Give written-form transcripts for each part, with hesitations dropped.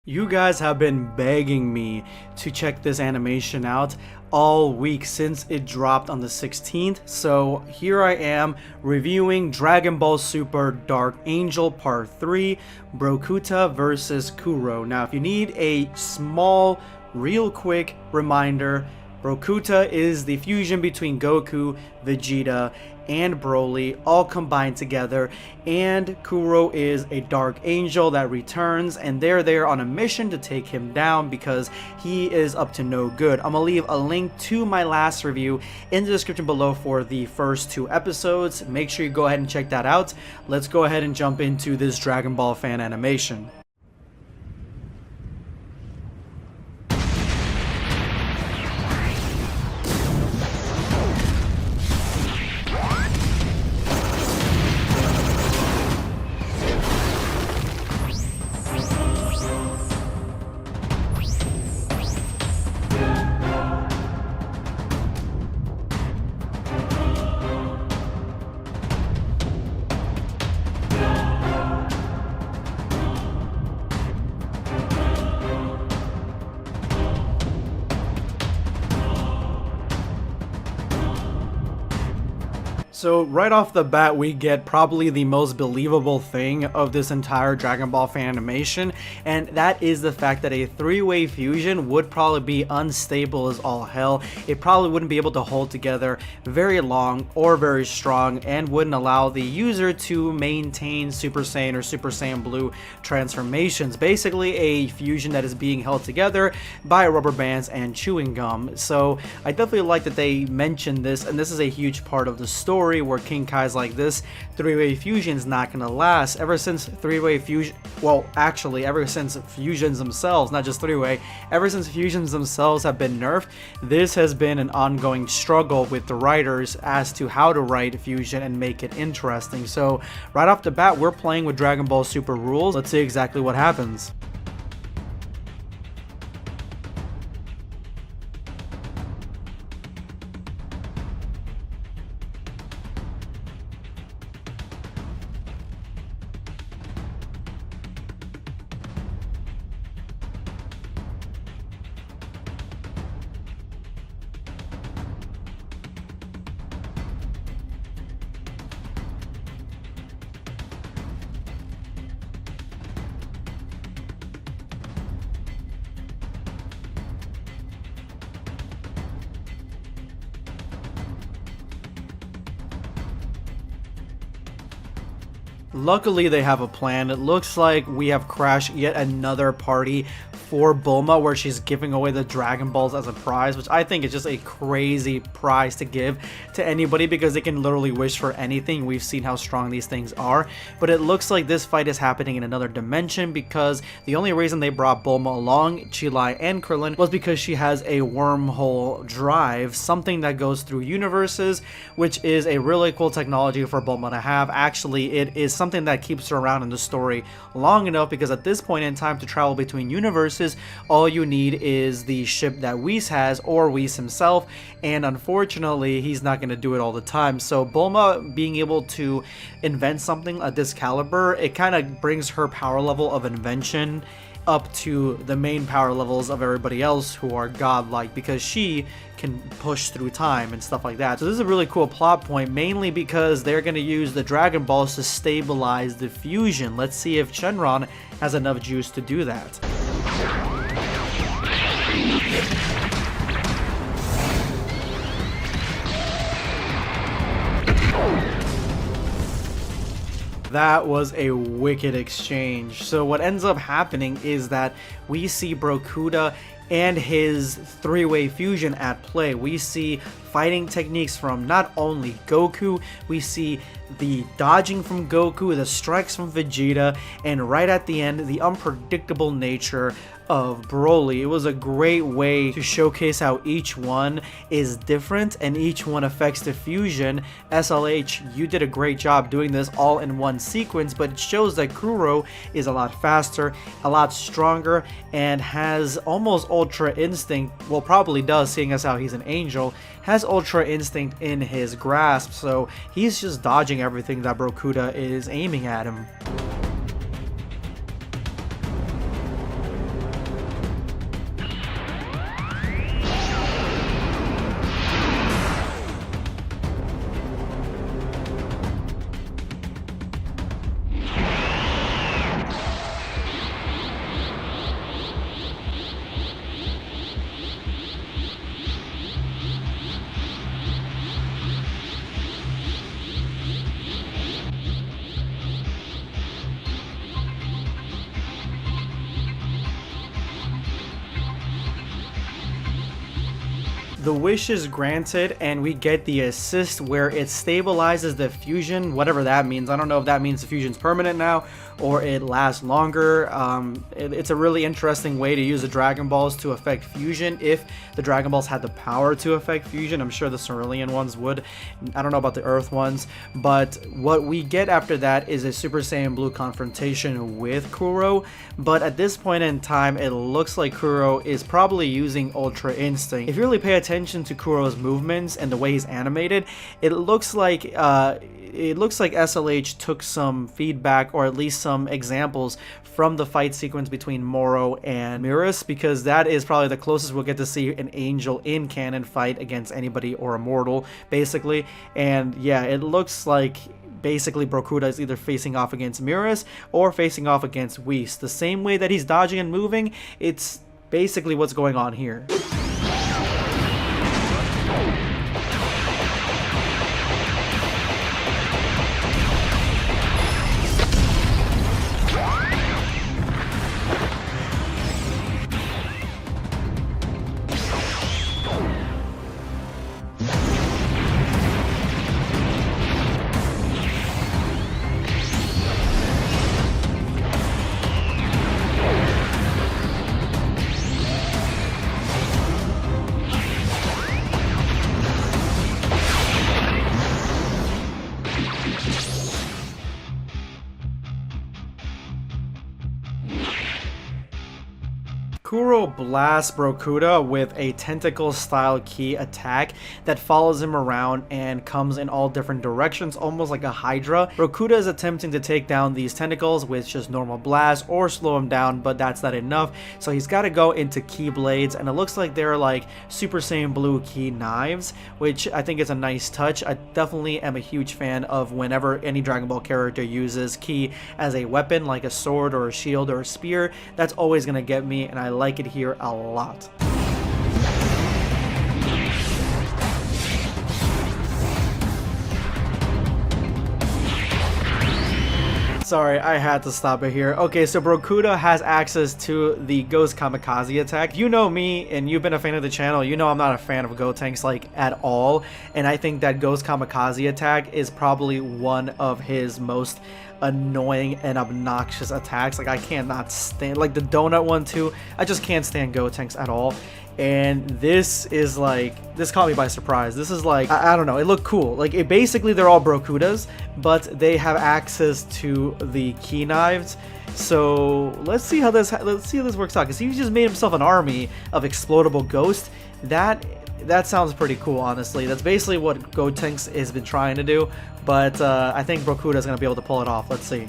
You guys have been begging me to check this animation out all week since it dropped on the 16th, so here I am reviewing Dragon Ball Super Dark Angel Part 3, Brokuta versus Kuro. Now if you need a small, real quick reminder, Brokuta is the fusion between Goku, Vegeta, and Broly all combined together, and Kuro is a dark angel that returns, and they're there on a mission to take him down because he is up to no good. I'm gonna leave a link to my last review in the description below for the first two episodes. Make sure you go ahead and check that out. Let's go ahead and jump into this Dragon Ball fan animation. So right off the bat, we get probably the most believable thing of this entire Dragon Ball fan animation, and that is the fact that a three-way fusion would probably be unstable as all hell. It probably wouldn't be able to hold together very long or very strong, and wouldn't allow the user to maintain Super Saiyan or Super Saiyan Blue transformations. Basically a fusion that is being held together by rubber bands and chewing gum. So I definitely like that they mentioned this, and this is a huge part of the story where King Kai's like, this three-way fusion is not gonna last. Ever since three-way fusion, well actually ever since fusions themselves, not just three-way, ever since fusions themselves have been nerfed, this has been an ongoing struggle with the writers as to how to write fusion and make it interesting. So right off the bat, we're playing with Dragon Ball Super rules. Let's see exactly what happens. Luckily they have a plan. It looks like we have crashed yet another party for Bulma where she's giving away the Dragon Balls as a prize, which I think is just a crazy prize to give to anybody because they can literally wish for anything. We've seen how strong these things are, but it looks like this fight is happening in another dimension because the only reason they brought Bulma along, Chilai and Krillin, was because she has a wormhole drive, something that goes through universes, which is a really cool technology for Bulma to have. Actually, it is something that keeps her around in the story long enough because at this point in time, to travel between universes, all you need is the ship that Whis has or Whis himself, and unfortunately he's not going to do it all the time. So Bulma being able to invent something at this caliber, it kind of brings her power level of invention up to the main power levels of everybody else who are godlike, because she can push through time and stuff like that. So this is a really cool plot point, mainly because they're going to use the Dragon Balls to stabilize the fusion. Let's see if Shenron has enough juice to do that. That was a wicked exchange. So what ends up happening is that we see Brokuta and his three-way fusion at play. We see fighting techniques from not only Goku, we see the dodging from Goku, the strikes from Vegeta, and right at the end, the unpredictable nature of Broly. It was a great way to showcase how each one is different and each one affects the fusion. S.L.H, you did a great job doing this all in one sequence, but it shows that Kuro is a lot faster, a lot stronger, and has almost Ultra Instinct, well probably does seeing as how he's an angel, has Ultra Instinct in his grasp, so he's just dodging everything that Brokuta is aiming at him. The wish is granted and we get the assist where it stabilizes the fusion, whatever that means. I don't know if that means the fusion's permanent now or it lasts longer. It's a really interesting way to use the Dragon Balls to affect fusion if the Dragon Balls had the power to affect fusion. I'm sure the Cerulean ones would. I don't know about the Earth ones, but what we get after that is a Super Saiyan Blue confrontation with Kuro. But at this point in time, it looks like Kuro is probably using Ultra Instinct. If you really pay attention to Kuro's movements and the way he's animated, it looks like S.L.H took some feedback, or at least some examples from the fight sequence between Moro and Mirrors, because that is probably the closest we'll get to see an Angel in canon fight against anybody or a mortal, basically. And yeah, it looks like basically Brokuta is either facing off against Mirrors or facing off against Whis. The same way that he's dodging and moving, it's basically what's going on here. Kuro blasts Brokuta with a tentacle-style ki attack that follows him around and comes in all different directions, almost like a Hydra. Brokuta is attempting to take down these tentacles with just normal blasts or slow him down, but that's not enough, so he's got to go into Keyblades, and it looks like they're like Super Saiyan Blue ki knives, which I think is a nice touch. I definitely am a huge fan of whenever any Dragon Ball character uses ki as a weapon, like a sword or a shield or a spear. That's always going to get me, and I like it here a lot. Sorry, I had to stop it here. Okay, so Brokuta has access to the Ghost Kamikaze attack. You know me, and you've been a fan of the channel, you know I'm not a fan of Gotenks, like, at all. And I think that Ghost Kamikaze attack is probably one of his most annoying and obnoxious attacks. Like, I cannot stand, like, the donut one too. I just can't stand Gotenks at all. And this is like, this caught me by surprise. This is like, I don't know, it looked cool. Like, it basically, they're all Brokutas, but they have access to the ki knives. So let's see how this works out, because he just made himself an army of explodable ghosts. That sounds pretty cool, honestly. That's basically what Gotenks has been trying to do, but I think Brokuta is going to be able to pull it off. Let's see.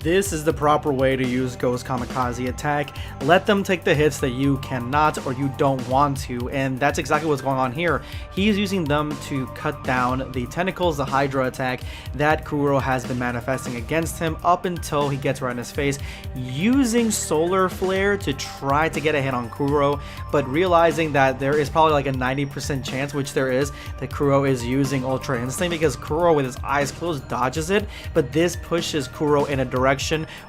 This is the proper way to use Ghost Kamikaze attack. Let them take the hits that you cannot or you don't want to, and that's exactly what's going on here. He's using them to cut down the tentacles, the Hydra attack that Kuro has been manifesting against him up until he gets right in his face, using Solar Flare to try to get a hit on Kuro, but realizing that there is probably like a 90% chance, which there is, that Kuro is using Ultra Instinct, because Kuro with his eyes closed dodges it, but this pushes Kuro in a direction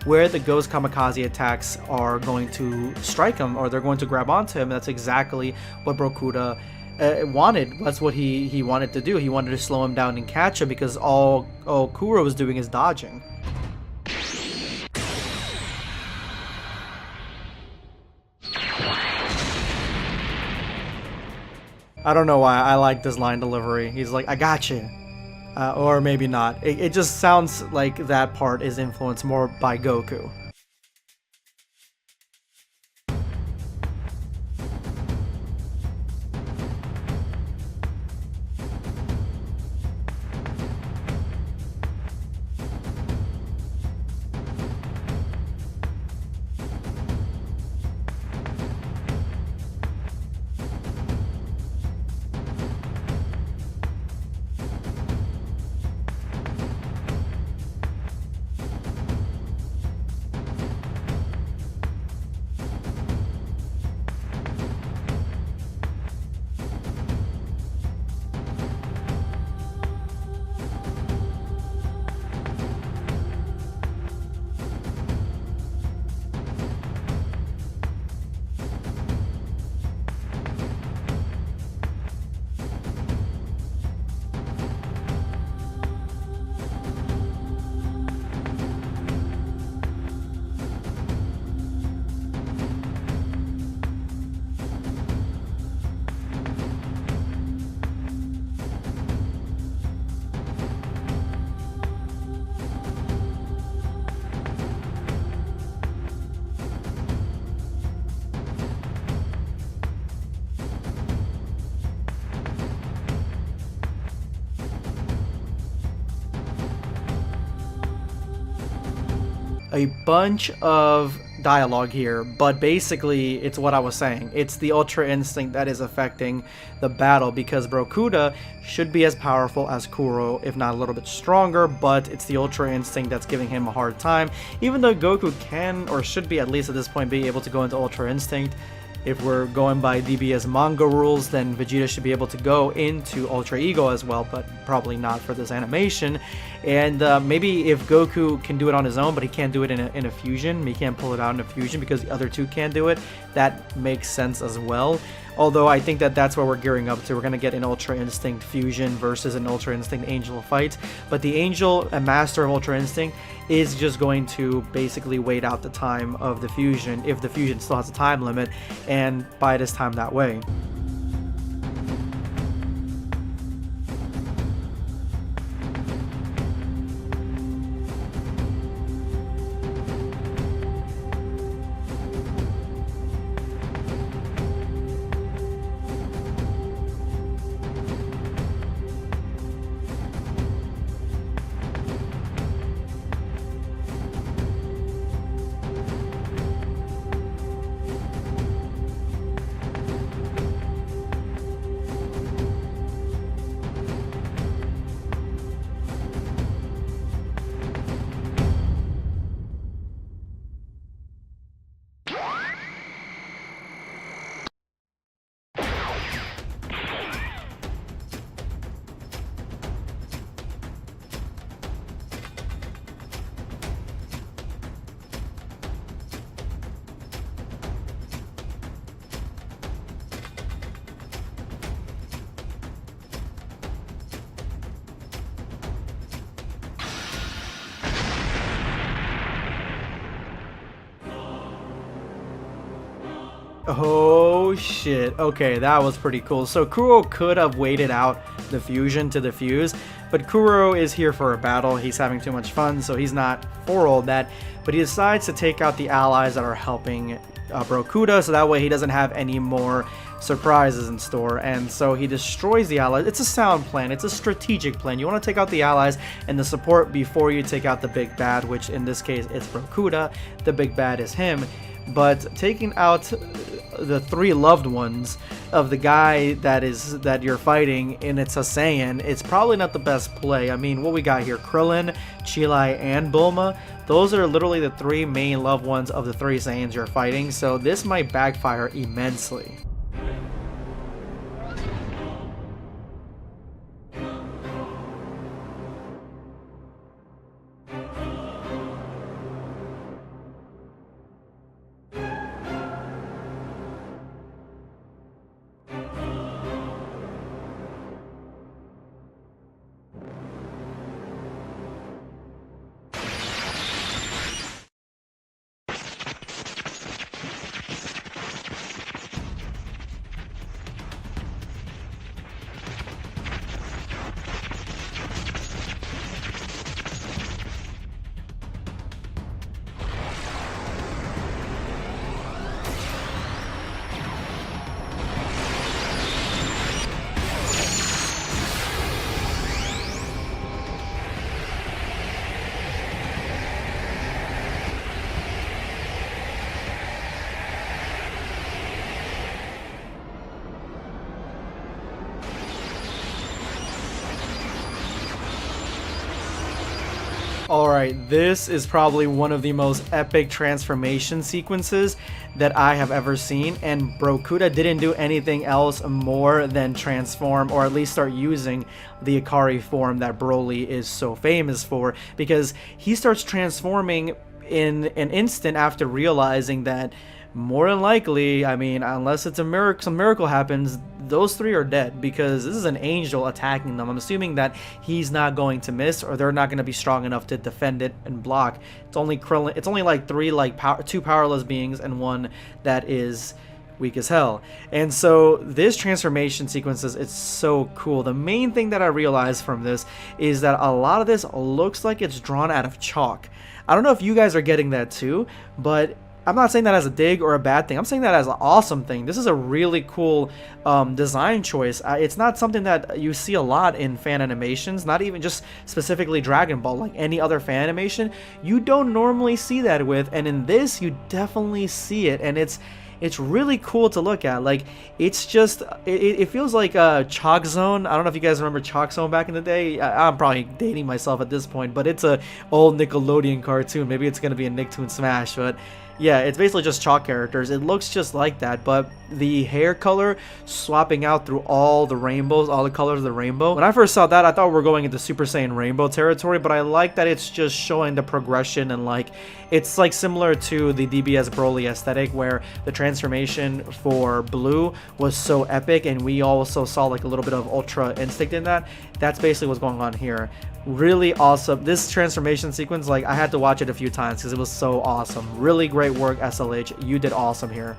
where the Ghost Kamikaze attacks are going to strike him, or they're going to grab onto him. That's exactly what Brokuta wanted. That's what he wanted to do. He wanted to slow him down and catch him, because all Kuro was doing is dodging. I don't know why I like this line delivery. He's like, I got you. Or maybe not. It just sounds like that part is influenced more by Goku. a bunch of dialogue here, but basically it's what I was saying. It's the Ultra Instinct that is affecting the battle, because Brokuta should be as powerful as Kuro, if not a little bit stronger, but it's the Ultra Instinct that's giving him a hard time. Even though Goku can, or should be at least at this point, be able to go into Ultra Instinct. If we're going by DBS manga rules, then Vegeta should be able to go into Ultra Ego as well, but probably not for this animation. And maybe if Goku can do it on his own, but he can't do it in a fusion, he can't pull it out in a fusion because the other two can't do it, that makes sense as well. Although I think that that's what we're gearing up to. We're going to get an Ultra Instinct fusion versus an Ultra Instinct Angel fight. But the Angel, a master of Ultra Instinct, is just going to basically wait out the time of the fusion, if the fusion still has a time limit, and buy this time that way. Oh shit, okay, that was pretty cool. So Kuro could have waited out the fusion to defuse, but Kuro is here for a battle. He's having too much fun, so he's not for all that, but he decides to take out the allies that are helping Brokuta, so that way he doesn't have any more surprises in store. And so he destroys the allies. It's a sound plan, it's a strategic plan. You want to take out the allies and the support before you take out the big bad, which in this case it's Brokuta. The big bad is him. But taking out the three loved ones of the guy that you're fighting, and it's a Saiyan, it's probably not the best play. I mean, what we got here, Krillin, Chilai, and Bulma, those are literally the three main loved ones of the three Saiyans you're fighting, so this might backfire immensely. Alright, this is probably one of the most epic transformation sequences that I have ever seen, and Brokuta didn't do anything else more than transform, or at least start using the Ikari form that Broly is so famous for, because he starts transforming in an instant after realizing that more than likely, I mean, unless it's a miracle, some miracle happens, those three are dead, because this is an angel attacking them. I'm assuming that he's not going to miss, or they're not going to be strong enough to defend it and block. It's only Krillin. It's only like three, like two powerless beings and one that is weak as hell. And so this transformation sequences, it's so cool. The main thing that I realized from this is that a lot of this looks like it's drawn out of chalk. I don't know if you guys are getting that too, but I'm not saying that as a dig or a bad thing. I'm saying that as an awesome thing. This is a really cool design choice. It's not something that you see a lot in fan animations, not even just specifically Dragon Ball, like any other fan animation. You don't normally see that with, and in this, you definitely see it, and it's really cool to look at. Like, it's just, it feels like Chalk Zone. I don't know if you guys remember Chalk Zone back in the day. I'm probably dating myself at this point, but it's a old Nickelodeon cartoon. Maybe it's gonna be a Nicktoon Smash, but yeah, it's basically just chalk characters. It looks just like that, but the hair color swapping out through all the rainbows, all the colors of the rainbow. When I first saw that, I thought we were going into Super Saiyan Rainbow territory, but I like that it's just showing the progression, and like, it's like similar to the DBS Broly aesthetic, where the transformation for Blue was so epic, and we also saw like a little bit of Ultra Instinct in that. That's basically what's going on here. Really awesome. This transformation sequence, like, I had to watch it a few times because it was so awesome. Really great work, S.L.H. You did awesome here.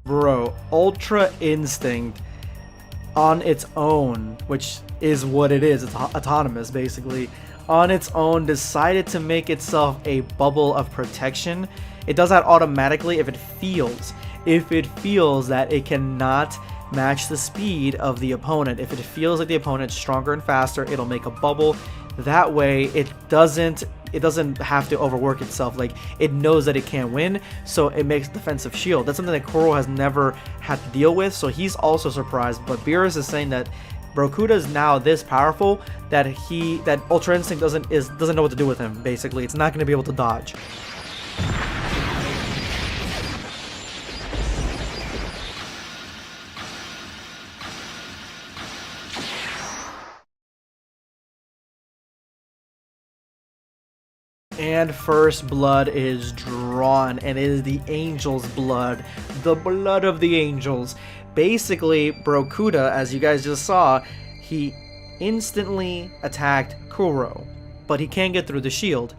Bro, Ultra Instinct on its own, which is what it is, it's autonomous basically, on its own decided to make itself a bubble of protection. It does that automatically if it feels that it cannot match the speed of the opponent. If it feels like the opponent's stronger and faster, it'll make a bubble. That way it doesn't have to overwork itself. Like, it knows that it can't win, so it makes defensive shield. That's something that Kuro has never had to deal with, so he's also surprised. But Beerus is saying that Brokuta is now this powerful that Ultra Instinct doesn't know what to do with him. Basically, it's not going to be able to dodge. And first blood is drawn, and it is the angel's blood, the blood of the angels. Basically, Brokuta, as you guys just saw, he instantly attacked Kuro, but he can't get through the shield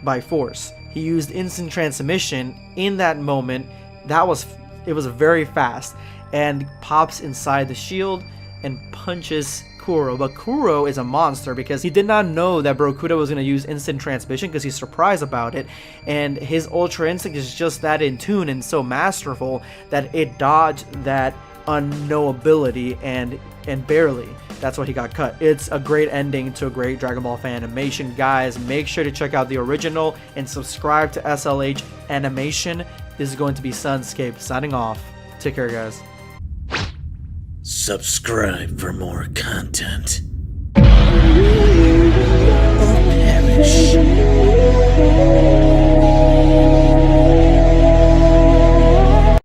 by force. He used instant transmission in that moment. It was very fast, and pops inside the shield and punches Kuro. But Kuro is a monster because he did not know that Brokuta was going to use instant transmission because he's surprised about it, and his Ultra Instinct is just that in tune and so masterful that it dodged that unknowability and barely. That's why he got cut. It's a great ending to a great Dragon Ball fan animation. Guys, make sure to check out the original and subscribe to S.L.H Animation. This is going to be Sunscape signing off. Take care, guys. Subscribe for more content. Or perish.